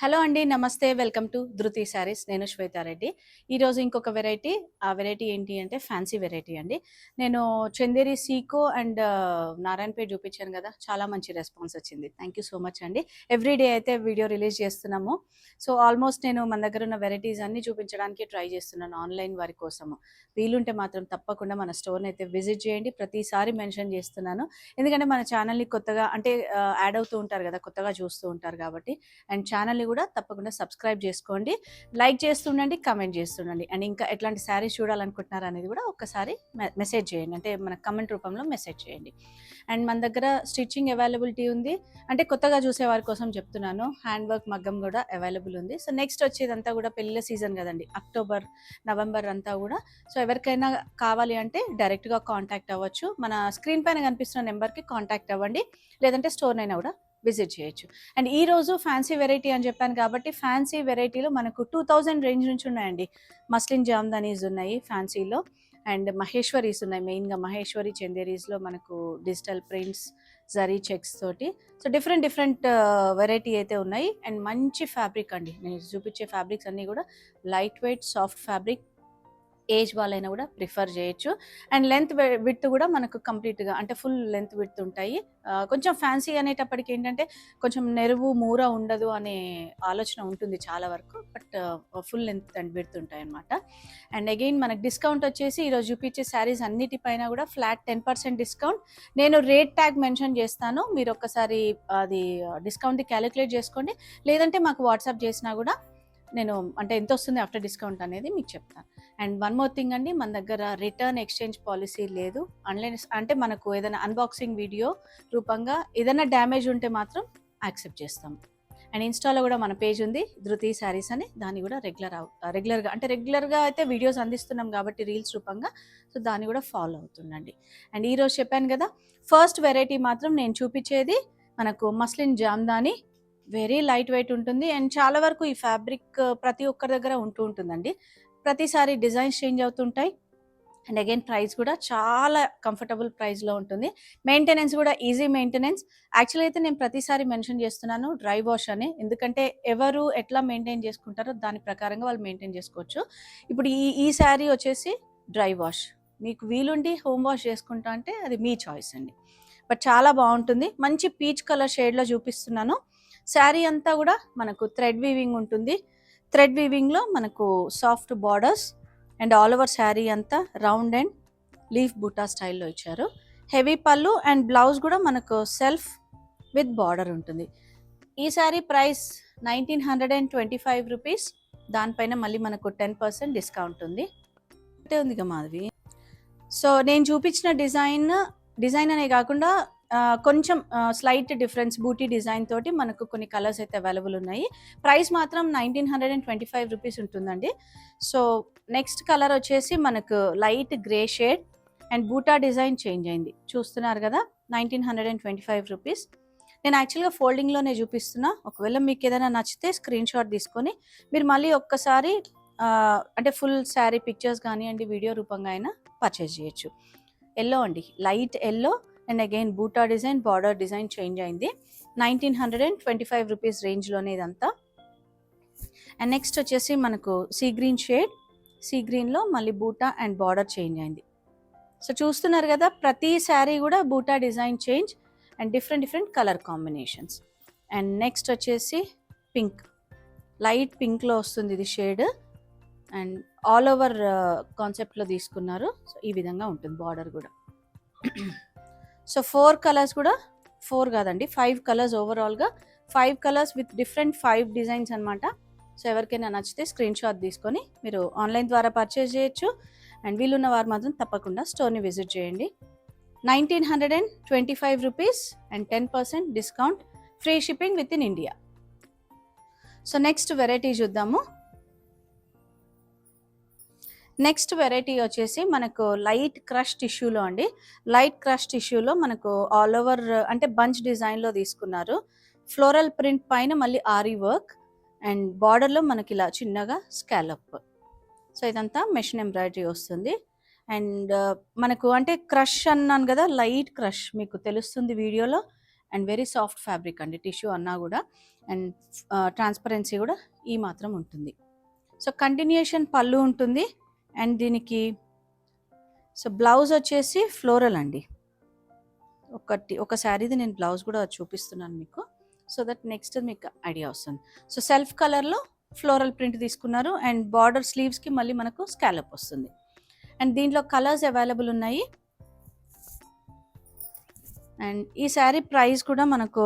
Hello అండి. నమస్తే. Welcome to ధృతి శారీస్. నేను శ్వేతారెడ్డి. ఈరోజు ఇంకొక వెరైటీ. ఆ వెరైటీ ఏంటి అంటే ఫ్యాన్సీ వెరైటీ అండి. నేను చందేరి సీకో అండ్ నారాయణపేట్ చూపించాను కదా! చాలా మంచి రెస్పాన్స్ వచ్చింది. థ్యాంక్ యూ సో మచ్ అండి. ఎవ్రీ డే అయితే వీడియో రిలీజ్ చేస్తున్నాము. సో, ఆల్మోస్ట్ నేను మన దగ్గర ఉన్న వెరైటీస్ అన్నీ చూపించడానికి ట్రై చేస్తున్నాను ఆన్‌లైన్ వారి కోసము. వీలుంటే మాత్రం తప్పకుండా మన స్టోర్‌ని అయితే విజిట్ చేయండి. ప్రతిసారి మెన్షన్ చేస్తున్నాను. ఎందుకంటే మన ఛానల్‌ని కొత్తగా అంటే యాడ్ అవుతూ ఉంటారు కదా! కొత్తగా చూస్తూ ఉంటారు కాబట్టి. అండ్ ఛానల్‌ని కూడా తప్పకుండా సబ్స్క్రైబ్ చేసుకోండి. లైక్ చేస్తుండండి, కామెంట్ చేస్తుండండి. అండ్ ఇంకా ఎట్లాంటి శారీస్ చూడాలనుకుంటున్నారు అనేది కూడా ఒక్కసారి మెసేజ్ చేయండి. అంటే మన కామెంట్ రూపంలో మెసేజ్ చేయండి. అండ్ మన దగ్గర స్టిచ్చింగ్ అవైలబిలిటీ ఉంది. అంటే కొత్తగా చూసే వారి కోసం చెప్తున్నాను. హ్యాండ్ వర్క్ మగ్గం కూడా అవైలబుల్ ఉంది. సో, నెక్స్ట్ వచ్చేదంతా కూడా పెళ్ళిళ్ళ సీజన్ కదండి. అక్టోబర్, నవంబర్ అంతా కూడా. సో, ఎవరికైనా కావాలి అంటే డైరెక్ట్‌గా కాంటాక్ట్ అవ్వచ్చు. మన స్క్రీన్ పైన కనిపిస్తున్న నెంబర్‌కి కాంటాక్ట్ అవ్వండి. లేదంటే స్టోర్‌నైనా కూడా విజిట్ చేయొచ్చు. అండ్ ఈరోజు ఫ్యాన్సీ వెరైటీ అని చెప్పాను కాబట్టి ఫ్యాన్సీ వెరైటీలో మనకు 2000 రేంజ్ నుంచి ఉన్నాయండి. మస్లిన్ జామ్దానీస్ ఉన్నాయి ఫ్యాన్సీలో. అండ్ మహేశ్వరీస్ ఉన్నాయి. మెయిన్‌గా మహేశ్వరి చందేరీస్‌లో మనకు డిజిటల్ ప్రింట్స్, జరీ చెక్స్ తోటి. సో, డిఫరెంట్ డిఫరెంట్ వెరైటీ అయితే ఉన్నాయి. అండ్ మంచి ఫ్యాబ్రిక్ అండి. నేను చూపించే ఫ్యాబ్రిక్స్ అన్నీ కూడా light weight, soft fabric. Age వాళ్ళైనా కూడా ప్రిఫర్ చేయొచ్చు. అండ్ లెంత్ విడ్త్ కూడా మనకు కంప్లీట్‌గా అంటే ఫుల్ లెంత్ విడ్త్ ఉంటాయి. కొంచెం ఫ్యాన్సీ అనేటప్పటికి ఏంటంటే కొంచెం నెరువు, మూర ఉండదు అనే ఆలోచన ఉంటుంది చాలా వరకు. But full length and width ఉంటాయన్నమాట. అండ్ అగైన్ మనకు డిస్కౌంట్ వచ్చేసి ఈరోజు చూపించే శారీస్ అన్నిటిపైన కూడా ఫ్లాట్ 10% డిస్కౌంట్. నేను రేట్ ట్యాగ్ మెన్షన్ చేస్తాను. మీరు ఒక్కసారి అది డిస్కౌంట్‌ది క్యాలిక్యులేట్ చేసుకోండి. లేదంటే మాకు వాట్సాప్ చేసినా కూడా నేను అంటే ఎంతొస్తుంది ఆఫ్టర్ డిస్కౌంట్ అనేది మీకు చెప్తాను. అండ్ వన్ మోర్ థింగ్ అండి, మన దగ్గర రిటర్న్ ఎక్స్చేంజ్ పాలసీ లేదు. అన్‌లైన్ అంటే మనకు ఏదైనా అన్బాక్సింగ్ వీడియో రూపంగా ఏదైనా డ్యామేజ్ ఉంటే మాత్రం యాక్సెప్ట్ చేస్తాం. అండ్ ఇన్‌స్టాలో కూడా మన పేజ్ ఉంది ధృతి శారీస్ అని. దాన్ని కూడా రెగ్యులర్‌గా అయితే వీడియోస్ అందిస్తున్నాం కాబట్టి రీల్స్ రూపంగా. సో, దాన్ని కూడా ఫాలో అవుతుండండి. అండ్ ఈరోజు చెప్పాను కదా, ఫస్ట్ వెరైటీ మాత్రం నేను చూపించేది మనకు muslin Jamdani. Very light wait ఉంటుంది. అండ్ చాలా వరకు ఈ ఫ్యాబ్రిక్ ప్రతి ఒక్కరి దగ్గర ఉంటూ ఉంటుందండి. ప్రతిసారి డిజైన్స్ చేంజ్ అవుతుంటాయి. అండ్ అగైన్ ప్రైస్ కూడా చాలా కంఫర్టబుల్ ప్రైస్‌లో ఉంటుంది. మెయింటెనెన్స్ కూడా ఈజీ మెయింటెనెన్స్. యాక్చువల్లీ అయితే నేను ప్రతిసారి మెన్షన్ చేస్తున్నాను డ్రై వాష్ అని. ఎందుకంటే ఎవరు ఎట్లా మెయింటైన్ చేసుకుంటారో దాని ప్రకారంగా వాళ్ళు మెయింటైన్ చేసుకోవచ్చు. ఇప్పుడు ఈ ఈ శారీ వచ్చేసి డ్రై వాష్. మీకు వీలుండి హోమ్ వాష్ చేసుకుంటా అంటే అది మీ చాయిస్ అండి. బట్ చాలా బాగుంటుంది. మంచి పీచ్ కలర్ షేడ్‌లో చూపిస్తున్నాను. శారీ అంతా కూడా మనకు థ్రెడ్ వీవింగ్ ఉంటుంది. థ్రెడ్ వీవింగ్‌లో మనకు soft borders and all over sari అంతా రౌండ్ అండ్ లీఫ్ బూటా స్టైల్‌లో ఇచ్చారు. హెవీ పళ్ళు అండ్ బ్లౌజ్ కూడా మనకు సెల్ఫ్ విత్ బార్డర్ ఉంటుంది. ఈ శారీ ప్రైస్ 1925 రూపీస్. దానిపైన మళ్ళీ మనకు 10% డిస్కౌంట్ ఉంది. అంటే ఉందిగా మాధవి. సో, నేను చూపించిన డిజైన్ అనే కాకుండా కొంచెం స్లైట్ డిఫరెన్స్ బూటీ డిజైన్ తోటి మనకు కొన్ని కలర్స్ అయితే అవైలబుల్ ఉన్నాయి. ప్రైస్ మాత్రం 1925 రూపీస్ ఉంటుందండి. సో, నెక్స్ట్ కలర్ వచ్చేసి మనకు లైట్ గ్రే షేడ్ అండ్ బూటా డిజైన్ చేంజ్ అయింది. చూస్తున్నారు కదా, 1925 రూపీస్. నేను యాక్చువల్‌గా ఫోల్డింగ్‌లోనే చూపిస్తున్నా. ఒకవేళ మీకు ఏదైనా నచ్చితే స్క్రీన్ షాట్ తీసుకొని మీరు మళ్ళీ ఒక్కసారి అంటే ఫుల్ శారీ పిక్చర్స్ కానివ్వండి, వీడియో రూపంగా అయినా పర్చేజ్ చేయొచ్చు. యెల్లో అండి, లైట్ యెల్లో అండ్ అగైన్ బూటా డిజైన్, బార్డర్ డిజైన్ చేంజ్ అయింది. 1925 రూపీస్ రేంజ్‌లోనే ఇదంతా. అండ్ నెక్స్ట్ వచ్చేసి మనకు సీ గ్రీన్ షేడ్. సీ గ్రీన్‌లో మళ్ళీ బూటా అండ్ బార్డర్ చేంజ్ అయింది. సో, చూస్తున్నారు కదా, ప్రతి శారీ కూడా బూటా design change and different colour combinations. And next వచ్చేసి పింక్, లైట్ పింక్లో వస్తుంది ఇది షేడ్. అండ్ ఆల్ ఓవర్ కాన్సెప్ట్లో తీసుకున్నారు. సో, ఈ విధంగా ఉంటుంది బార్డర్ కూడా. సో, 4 కలర్స్ కూడా 4 కాదండి 5 కలర్స్ ఓవరాల్గా 5 కలర్స్ విత్ డిఫరెంట్ 5 డిజైన్స్ అనమాట. సో, ఎవరికైనా నచ్చితే స్క్రీన్ షాట్ తీసుకొని మీరు ఆన్లైన్ ద్వారా పర్చేజ్ చేయొచ్చు. అండ్ వీలున్న వారు మాత్రం తప్పకుండా స్టోర్ని విజిట్ చేయండి. 1925 rupees and 10% discount, free shipping with in India. So, next variety చూద్దాము. నెక్స్ట్ వెరైటీ వచ్చేసి మనకు లైట్ క్రష్ టిష్యూలో అండి. లైట్ క్రష్ టిష్యూలో మనకు ఆల్ ఓవర్ అంటే బంచ్ డిజైన్లో తీసుకున్నారు. ఫ్లోరల్ ప్రింట్ పైన మళ్ళీ ఆరీ వర్క్ అండ్ బార్డర్లో మనకి ఇలా చిన్నగా స్కాలప్. సో, ఇదంతా మెషిన్ ఎంబ్రాయిడరీ వస్తుంది. అండ్ మనకు అంటే క్రష్ అన్నాను కదా, లైట్ క్రష్ మీకు తెలుస్తుంది వీడియోలో. అండ్ వెరీ సాఫ్ట్ ఫ్యాబ్రిక్ అండి, టిష్యూ అన్నా కూడా. అండ్ ట్రాన్స్పరెన్సీ కూడా ఈ మాత్రం ఉంటుంది. సో కంటిన్యూషన్ పళ్ళు ఉంటుంది. అండ్ దీనికి సో బ్లౌజ్ వచ్చేసి ఫ్లోరల్ అండి. ఒక శారీది నేను బ్లౌజ్ కూడా చూపిస్తున్నాను మీకు, సో దట్ నెక్స్ట్ మీకు ఐడియా వస్తుంది. సో సెల్ఫ్ కలర్లో ఫ్లోరల్ ప్రింట్ తీసుకున్నారు. అండ్ బార్డర్ స్లీవ్స్కి మళ్ళీ మనకు స్కాలప్ వస్తుంది. అండ్ దీంట్లో కలర్స్ అవైలబుల్ ఉన్నాయి. అండ్ ఈ శారీ ప్రైస్ కూడా మనకు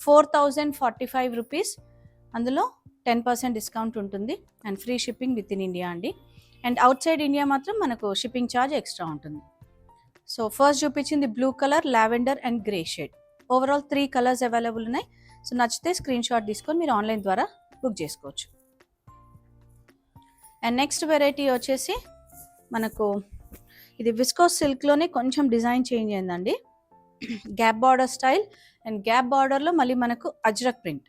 4045 రూపీస్. అందులో 10% డిస్కౌంట్ ఉంటుంది and free shipping with in India అండి. అండ్ అవుట్ సైడ్ ఇండియా మాత్రం మనకు షిప్పింగ్ ఛార్జ్ ఎక్స్ట్రా ఉంటుంది. సో ఫస్ట్ చూపించింది blue colour, lavender and grey shade. Overall 3 colours available ఉన్నాయి. సో నచ్చితే స్క్రీన్ షాట్ తీసుకొని మీరు ఆన్లైన్ ద్వారా బుక్ చేసుకోవచ్చు. అండ్ నెక్స్ట్ వెరైటీ వచ్చేసి మనకు ఇది విస్కోస్ సిల్క్లోనే కొంచెం డిజైన్ చేంజ్ అయిందండి. Gap border style. And gap బార్డర్లో మళ్ళీ మనకు ajrak print.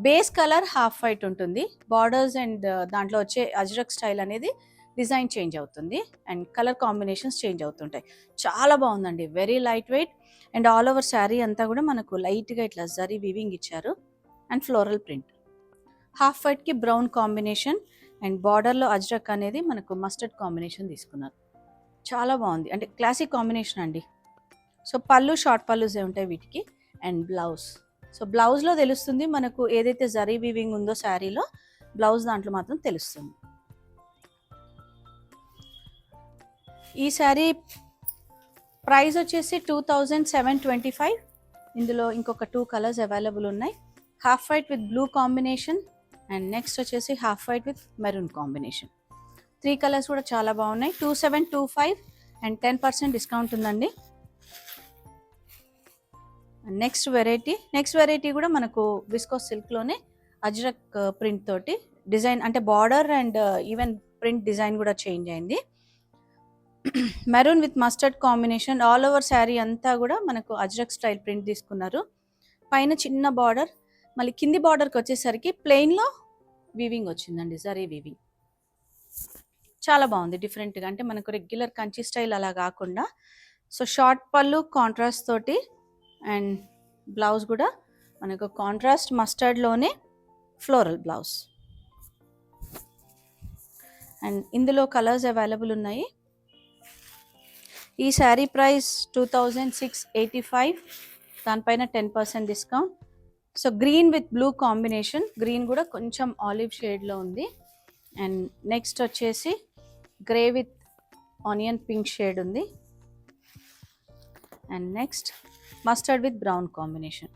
Base colour half white ఉంటుంది. బార్డర్స్ అండ్ దాంట్లో వచ్చే అజ్రక్ స్టైల్ అనేది డిజైన్ చేంజ్ అవుతుంది. అండ్ కలర్ కాంబినేషన్స్ చేంజ్ అవుతుంటాయి. చాలా బాగుందండి, very light weight. And all over sari అంతా కూడా మనకు లైట్గా ఇట్లా జరీ వీవింగ్ ఇచ్చారు. And floral print. Half white brown combination. And బార్డర్లో అజ్రక్ అనేది మనకు మస్టర్డ్ కాంబినేషన్ తీసుకున్నారు. చాలా బాగుంది, అంటే క్లాసిక్ కాంబినేషన్ అండి. సో పళ్ళు షార్ట్ పళ్ళుసే ఉంటాయి వీటికి. అండ్ బ్లౌజ్, సో బ్లౌజ్లో తెలుస్తుంది మనకు ఏదైతే జరీ వీవింగ్ ఉందో శారీలో, బ్లౌజ్ దాంట్లో మాత్రం తెలుస్తుంది. ఈ శారీ ప్రైస్ వచ్చేసి 2725. ఇందులో ఇంకొక 2 కలర్స్ అవైలబుల్ ఉన్నాయి. Half white with blue combination. And next వచ్చేసి half white with maroon combination. 3 colours కూడా చాలా బాగున్నాయి. 2725 అండ్ 10% డిస్కౌంట్ ఉందండి. నెక్స్ట్ వెరైటీ కూడా మనకు విస్కోస్ సిల్క్లోనే అజ్రక్ ప్రింట్ తోటి డిజైన్, అంటే border and even print design కూడా చేంజ్ అయింది. Maroon with mustard combination. All over sari అంతా కూడా మనకు అజ్రక్ స్టైల్ ప్రింట్ తీసుకున్నారు. పైన చిన్న బార్డర్, మళ్ళీ కింది బార్డర్కి వచ్చేసరికి ప్లెయిన్లో వీవింగ్ వచ్చిందండి, జరీ వీవింగ్. చాలా బాగుంది డిఫరెంట్గా, అంటే మనకు రెగ్యులర్ కంచి స్టైల్ అలా కాకుండా. సో షార్ట్ పళ్ళు కాంట్రాస్ట్ తోటి. అండ్ బ్లౌజ్ కూడా మనకు కాంట్రాస్ట్ మస్టర్డ్లోనే ఫ్లోరల్ బ్లౌజ్. అండ్ ఇందులో కలర్స్ అవైలబుల్ ఉన్నాయి. ఈ శారీ ప్రైస్ 2685, దానిపైన 10% discount. So green with blue combination. Green కూడా కొంచెం ఆలివ్ షేడ్లో ఉంది. అండ్ నెక్స్ట్ వచ్చేసి grey with onion pink shade ఉంది. And next mustard with brown combination.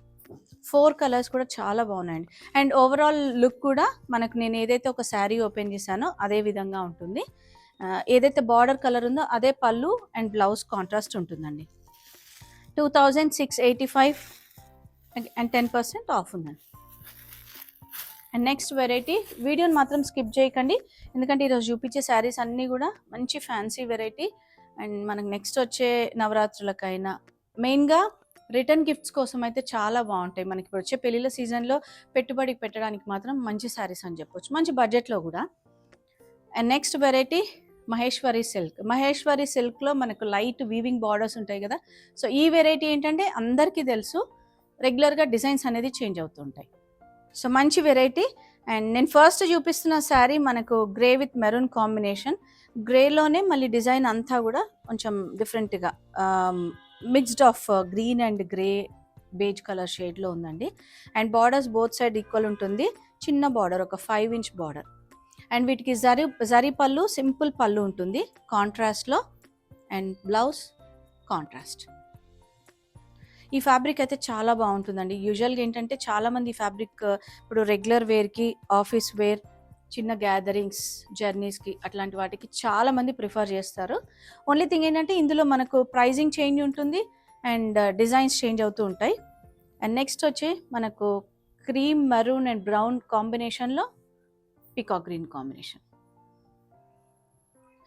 4 colours కూడా చాలా బాగున్నాయండి. అండ్ ఓవరాల్ లుక్ కూడా మనకు నేను ఏదైతే ఒక శారీ ఓపెన్ చేశానో అదే విధంగా ఉంటుంది. ఏదైతే బార్డర్ కలర్ ఉందో అదే పళ్ళు అండ్ బ్లౌజ్ కాంట్రాస్ట్ ఉంటుందండి. 2685 అండ్ 10% ఆఫ్ ఉందండి. అండ్ నెక్స్ట్ వెరైటీ, వీడియోని మాత్రం స్కిప్ చేయకండి, ఎందుకంటే ఈరోజు చూపించే శారీస్ అన్నీ కూడా మంచి ఫ్యాన్సీ వెరైటీ. అండ్ మనకు నెక్స్ట్ వచ్చే నవరాత్రులకైనా మెయిన్గా రిటర్న్ గిఫ్ట్స్ కోసం అయితే చాలా బాగుంటాయి. మనకి ఇప్పుడు వచ్చే పెళ్ళిళ్ళ సీజన్లో పెట్టుబడికి పెట్టడానికి మాత్రం మంచి శారీస్ అని చెప్పొచ్చు, మంచి బడ్జెట్లో కూడా. And next variety Maheshwari silk. Maheshwari సిల్క్లో మనకు లైట్ వీవింగ్ బార్డర్స్ ఉంటాయి కదా. సో ఈ వెరైటీ ఏంటంటే అందరికీ తెలుసు, రెగ్యులర్గా డిజైన్స్ అనేది చేంజ్ అవుతుంటాయి. సో మంచి వెరైటీ. అండ్ నేను ఫస్ట్ చూపిస్తున్న శారీ మనకు గ్రే విత్ మెరూన్ కాంబినేషన్. గ్రేలోనే మళ్ళీ డిజైన్ అంతా కూడా కొంచెం డిఫరెంట్గా mixed of green and grey beige colour షేడ్లో ఉందండి. And borders both side equal ఉంటుంది. చిన్న బార్డర్, ఒక 5 ఇంచ్ బార్డర్. అండ్ వీటికి జరీ పళ్ళు, సింపుల్ పళ్ళు ఉంటుంది కాంట్రాస్ట్లో. And blouse contrast. ఈ ఫ్యాబ్రిక్ అయితే చాలా బాగుంటుందండి. యూజువల్గా ఏంటంటే చాలామంది ఈ ఫ్యాబ్రిక్ ఇప్పుడు రెగ్యులర్ వేర్కి, ఆఫీస్ వేర్, చిన్న గ్యాదరింగ్స్, జర్నీస్కి అట్లాంటి వాటికి చాలామంది ప్రిఫర్ చేస్తారు. ఓన్లీ థింగ్ ఏంటంటే ఇందులో మనకు ప్రైజింగ్ చేంజ్ ఉంటుంది అండ్ డిజైన్స్ చేంజ్ అవుతూ ఉంటాయి. అండ్ నెక్స్ట్ వచ్చి మనకు క్రీమ్, మెరూన్ అండ్ బ్రౌన్ కాంబినేషన్లో పికాక్ గ్రీన్ కాంబినేషన్.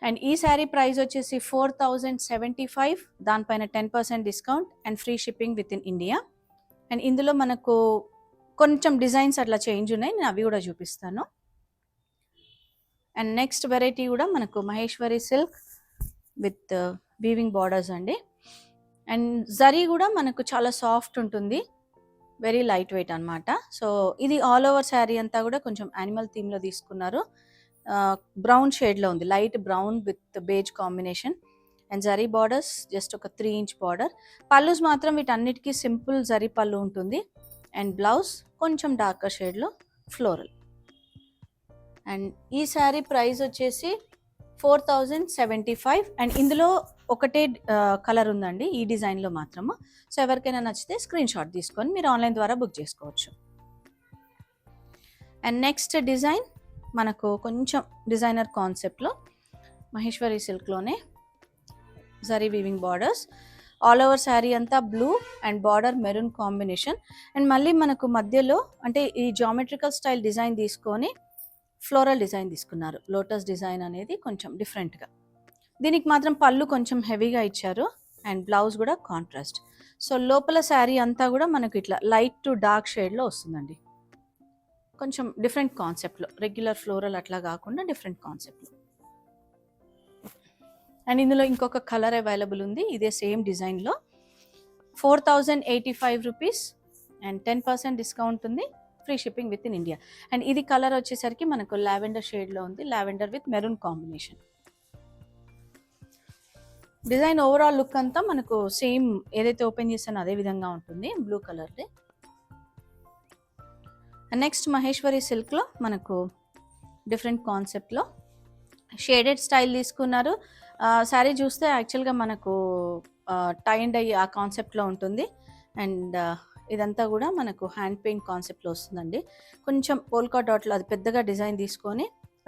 అండ్ ఈ శారీ ప్రైస్ వచ్చేసి 4075, దానిపైన 10% discount and free shipping with in India. And ఇందులో మనకు కొంచెం డిజైన్స్ అట్లా చేంజ్ ఉన్నాయి, నేను అవి కూడా చూపిస్తాను. అండ్ నెక్స్ట్ వెరైటీ కూడా మనకు Maheshwari silk with weaving borders అండి. అండ్ జరీ కూడా మనకు చాలా సాఫ్ట్ ఉంటుంది, వెరీ లైట్ వెయిట్ అనమాట. సో ఇది ఆల్ ఓవర్ శారీ అంతా కూడా కొంచెం యానిమల్ థీమ్లో తీసుకున్నారు. బ్రౌన్ షేడ్లో ఉంది, light brown with beige combination. And zari borders just ఒక 3 ఇంచ్ బార్డర్. పళ్ళుస్ మాత్రం వీటన్నిటికీ సింపుల్ జరీ పళ్ళు ఉంటుంది. అండ్ బ్లౌజ్ కొంచెం డార్కర్ షేడ్లో ఫ్లోరల్. అండ్ ఈ శారీ ప్రైస్ వచ్చేసి 4075. అండ్ ఇందులో ఒకటే కలర్ ఉందండి ఈ డిజైన్లో మాత్రము. సో ఎవరికైనా నచ్చితే స్క్రీన్ షాట్ తీసుకొని మీరు ఆన్లైన్ ద్వారా బుక్ చేసుకోవచ్చు. అండ్ నెక్స్ట్ డిజైన్ మనకు కొంచెం డిజైనర్ కాన్సెప్ట్లో మహేశ్వరి సిల్క్లోనే zari weaving borders, all over sari అంతా blue and border maroon combination. And మళ్ళీ మనకు మధ్యలో అంటే ఈ జామెట్రికల్ స్టైల్ డిజైన్ తీసుకొని ఫ్లోరల్ డిజైన్ తీసుకున్నారు. లోటస్ డిజైన్ అనేది కొంచెం డిఫరెంట్గా. దీనికి మాత్రం పళ్ళు కొంచెం హెవీగా ఇచ్చారు అండ్ బ్లౌజ్ కూడా కాంట్రాస్ట్. సో లోపల శారీ అంతా కూడా మనకు ఇట్లా లైట్ టు డార్క్ షేడ్లో వస్తుందండి, కొంచెం డిఫరెంట్ కాన్సెప్ట్లో, రెగ్యులర్ ఫ్లోరల్ అట్లా కాకుండా డిఫరెంట్ కాన్సెప్ట్లో. అండ్ ఇందులో ఇంకొక కలర్ అవైలబుల్ ఉంది ఇదే సేమ్ డిజైన్లో. 4085 రూపీస్ అండ్ 10% డిస్కౌంట్ ఉంది, free shipping with in India. And ఇది కలర్ వచ్చేసరికి మనకు లావెండర్ షేడ్లో ఉంది, lavender with maroon combination. Design overall look అంతా మనకు సేమ్ ఏదైతే ఓపెన్ చేస్తానో అదే విధంగా ఉంటుంది, బ్లూ కలర్ది. నెక్స్ట్ మహేశ్వరి సిల్క్లో మనకు డిఫరెంట్ కాన్సెప్ట్లో షేడెడ్ స్టైల్ తీసుకున్నారు. శారీ చూస్తే యాక్చువల్గా మనకు టై అండ్ డై ఆ కాన్సెప్ట్లో ఉంటుంది. అండ్ ఇదంతా కూడా మనకు హ్యాండ్ పెయింట్ కాన్సెప్ట్లో వస్తుందండి. కొంచెం పోల్కా డాట్లో అది పెద్దగా డిజైన్ తీసుకొని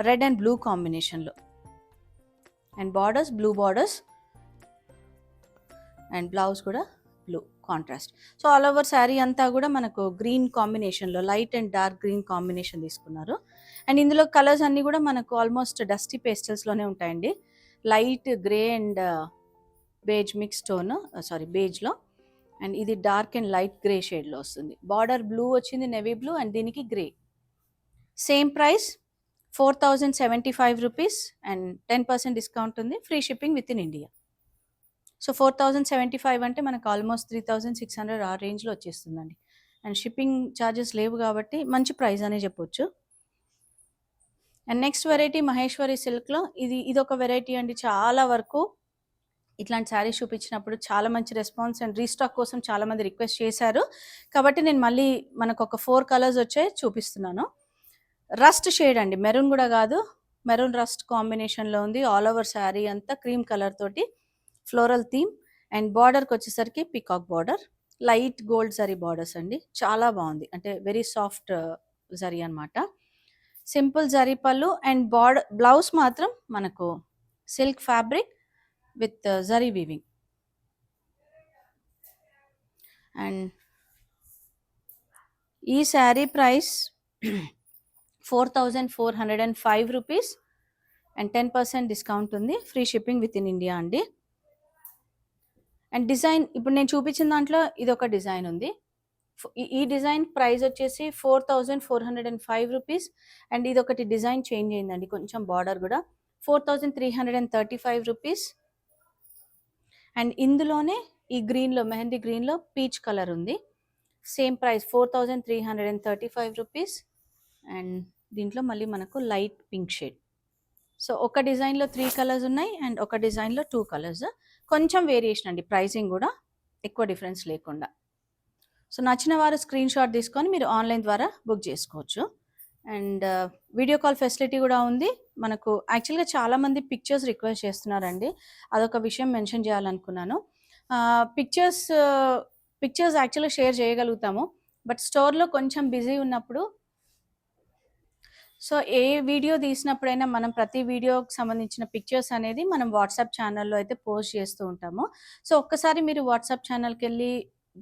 రెడ్ అండ్ బ్లూ కాంబినేషన్లో. And borders blue borders and blouse కూడా blue contrast. So all over sari అంతా కూడా మనకు గ్రీన్ కాంబినేషన్లో, light and dark green combination తీసుకున్నారు. అండ్ ఇందులో కలర్స్ అన్నీ కూడా మనకు ఆల్మోస్ట్ డస్టీ పేస్టల్స్లోనే ఉంటాయండి, light grey and beige mix tone, బేజ్లో. And ఇది డార్క్ అండ్ లైట్ గ్రే షేడ్లో వస్తుంది. బార్డర్ బ్లూ వచ్చింది, నెవీ బ్లూ, అండ్ దీనికి grey. Same price 4075 rupees and 10% discount ఉంది, free shipping with in India. So 4075 అంటే మనకు ఆల్మోస్ట్ 3600 ఆ రేంజ్లో వచ్చేస్తుందండి. అండ్ షిప్పింగ్ ఛార్జెస్ లేవు కాబట్టి మంచి ప్రైస్ అనే చెప్పొచ్చు. అండ్ నెక్స్ట్ వెరైటీ మహేశ్వరి సిల్క్లో ఇది ఒక వెరైటీ అండి. చాలా వరకు ఇట్లాంటి శారీస్ చూపించినప్పుడు చాలా మంచి రెస్పాన్స్ అండ్ రీస్టాక్ కోసం చాలామంది రిక్వెస్ట్ చేశారు కాబట్టి నేను మళ్ళీ మనకు ఒక 4 కలర్స్ వచ్చాయి చూపిస్తున్నాను. రస్ట్ షేడ్ అండి, మెరూన్ కూడా కాదు, మెరూన్ రస్ట్ కాంబినేషన్లో ఉంది. ఆల్ ఓవర్ శారీ అంతా క్రీమ్ కలర్ తోటి ఫ్లోరల్ థీమ్. అండ్ బార్డర్కి వచ్చేసరికి peacock border, light gold zari borders అండి, చాలా బాగుంది, అంటే వెరీ సాఫ్ట్ జరీ అనమాట. సింపుల్ జరీ పళ్ళు అండ్ బ్లౌజ్ మాత్రం మనకు silk fabric with zari weaving. And ఈ sari price 4405 rupees and 10% discount ఉంది, free shipping with in India అండి. అండ్ డిజైన్ ఇప్పుడు నేను చూపించిన దాంట్లో ఇది ఒక డిజైన్ ఉంది. ఈ డిజైన్ ప్రైస్ వచ్చేసి 4405 రూపీస్. అండ్ ఇది ఒకటి డిజైన్ చేంజ్ అయిందండి, కొంచెం బార్డర్ కూడా 4335 రూపీస్. అండ్ ఇందులోనే ఈ గ్రీన్లో, మెహందీ గ్రీన్లో పీచ్ కలర్ ఉంది, సేమ్ ప్రైస్ 4335 రూపీస్. అండ్ దీంట్లో మళ్ళీ మనకు లైట్ పింక్ షేడ్. సో ఒక డిజైన్లో 3 కలర్స్ ఉన్నాయి అండ్ ఒక డిజైన్లో 2 కలర్స్, కొంచెం వేరియేషన్ అండి, ప్రైసింగ్ కూడా ఎక్కువ డిఫరెన్స్ లేకుండా. సో నచ్చిన వారు స్క్రీన్ షాట్ తీసుకొని మీరు ఆన్లైన్ ద్వారా బుక్ చేసుకోవచ్చు. అండ్ వీడియో కాల్ ఫెసిలిటీ కూడా ఉంది మనకు. యాక్చువల్గా చాలామంది పిక్చర్స్ రిక్వెస్ట్ చేస్తున్నారండి, అదొక విషయం మెన్షన్ చేయాలనుకున్నాను. పిక్చర్స్ యాక్చువల్గా షేర్ చేయగలుగుతాము, బట్ స్టోర్లో కొంచెం బిజీ ఉన్నప్పుడు, సో ఏ వీడియో తీసినప్పుడైనా మనం ప్రతి వీడియోకి సంబంధించిన పిక్చర్స్ అనేది మనం వాట్సాప్ ఛానల్లో అయితే పోస్ట్ చేస్తూ ఉంటాము. సో ఒక్కసారి మీరు వాట్సాప్ ఛానల్కి వెళ్ళి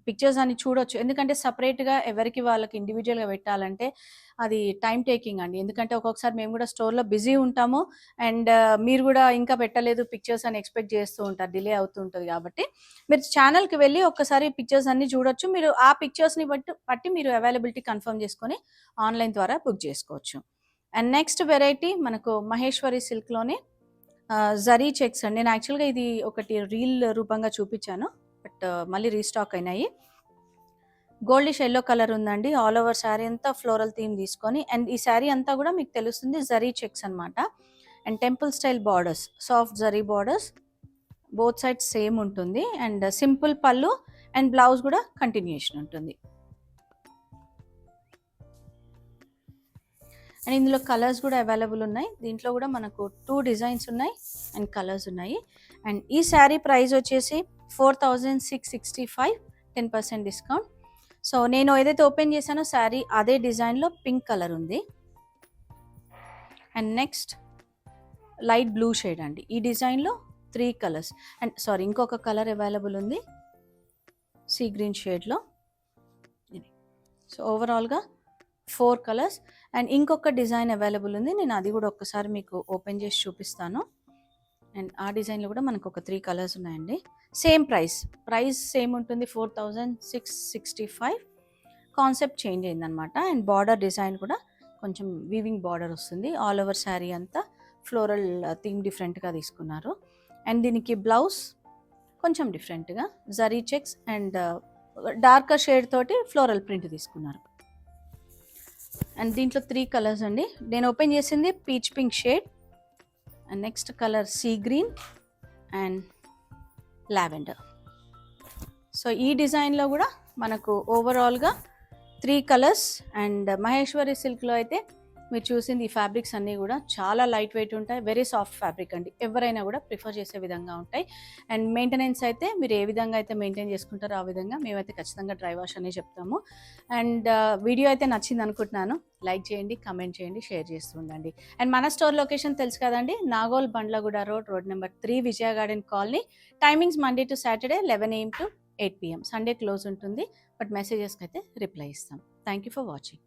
పిక్చర్స్ అని చూడొచ్చు, ఎందుకంటే సపరేట్గా ఎవరికి వాళ్ళకి ఇండివిజువల్గా పెట్టాలంటే అది టైం టేకింగ్ అండి. ఎందుకంటే ఒక్కొక్కసారి మేము కూడా స్టోర్లో బిజీ ఉంటాము అండ్ మీరు కూడా ఇంకా పెట్టలేదు పిక్చర్స్ అని ఎక్స్పెక్ట్ చేస్తూ ఉంటారు, డిలే అవుతూ ఉంటుంది. కాబట్టి మీరు ఛానల్కి వెళ్ళి ఒక్కసారి పిక్చర్స్ అన్ని చూడొచ్చు, మీరు ఆ పిక్చర్స్ని బట్టి మీరు అవైలబిలిటీ కన్ఫర్మ్ చేసుకొని ఆన్లైన్ ద్వారా బుక్ చేసుకోవచ్చు. అండ్ నెక్స్ట్ వెరైటీ మనకు మహేశ్వరి సిల్క్లోనే జరీ చెక్స్ అండి. నేను యాక్చువల్గా ఇది ఒకటి రీల్ రూపంగా చూపించాను, బట్ మళ్ళీ రీస్టాక్ అయినాయి. గోల్డిష్ ఎల్లో కలర్ ఉందండి. ఆల్ ఓవర్ శారీ అంతా ఫ్లోరల్ థీమ్ తీసుకొని, అండ్ ఈ శారీ అంతా కూడా మీకు తెలుస్తుంది జరీ చెక్స్ అనమాట. And temple style borders, soft zari borders, both sides same ఉంటుంది. అండ్ సింపుల్ పళ్ళు అండ్ బ్లౌజ్ కూడా కంటిన్యూషన్ ఉంటుంది. అండ్ ఇందులో కలర్స్ కూడా అవైలబుల్ ఉన్నాయి. దీంట్లో కూడా మనకు 2 డిజైన్స్ ఉన్నాయి అండ్ కలర్స్ ఉన్నాయి. అండ్ ఈ శారీ ప్రైస్ వచ్చేసి 4665, 10% డిస్కౌంట్. సో నేను ఏదైతే ఓపెన్ చేశానో శారీ అదే డిజైన్లో పింక్ కలర్ ఉంది. And next light blue shade అండి. ఈ డిజైన్లో 3 కలర్స్ అండ్ ఇంకొక కలర్ అవైలబుల్ ఉంది సీ గ్రీన్ షేడ్లో. సో ఓవరాల్గా 4 కలర్స్ అండ్ ఇంకొక డిజైన్ అవైలబుల్ ఉంది. నేను అది కూడా ఒక్కసారి మీకు ఓపెన్ చేసి చూపిస్తాను. అండ్ ఆ డిజైన్లో కూడా మనకు ఒక 3 కలర్స్ ఉన్నాయండి. సేమ్ ప్రైస్ సేమ్ ఉంటుంది, 4665. కాన్సెప్ట్ చేంజ్ అయిందనమాట. అండ్ బార్డర్ డిజైన్ కూడా కొంచెం వీవింగ్ బార్డర్ వస్తుంది. ఆల్ ఓవర్ శారీ అంతా ఫ్లోరల్ థీమ్ డిఫరెంట్గా తీసుకున్నారు. అండ్ దీనికి బ్లౌజ్ కొంచెం డిఫరెంట్గా zari checks and darker shade తోటి ఫ్లోరల్ ప్రింట్ తీసుకున్నారు. అండ్ దీంట్లో 3 కలర్స్ అండి. నేను ఓపెన్ చేసింది peach pink shade, and next colour sea green and lavender. So ఈ డిజైన్లో కూడా మనకు ఓవరాల్గా 3 కలర్స్. అండ్ మహేశ్వరి సిల్క్లో అయితే మీరు చూసింది ఈ ఫ్యాబ్రిక్స్ అన్నీ కూడా చాలా లైట్ వెయిట్ ఉంటాయి. వెరీ సాఫ్ట్ ఫ్యాబ్రిక్ అండి. ఎవరైనా కూడా ప్రిఫర్ చేసే విధంగా ఉంటాయి. అండ్ మెయింటెనెన్స్ అయితే మీరు ఏ విధంగా అయితే మెయింటైన్ చేసుకుంటారో ఆ విధంగా మేమైతే ఖచ్చితంగా డ్రై వాష్ అనే చెప్తాము. అండ్ వీడియో అయితే నచ్చింది అనుకుంటున్నాను. లైక్ చేయండి, కమెంట్ చేయండి, షేర్ చేస్తూ ఉండండి. అండ్ మన స్టోర్ లొకేషన్ తెలుసు కదండి, Nagole Bandlaguda road number 3, Vijaya garden colony. Timings Monday to Saturday 11 AM to 8 PM. Sunday close ఉంటుంది, బట్ మెసేజెస్కి అయితే రిప్లై ఇస్తాం. Thank you for watching.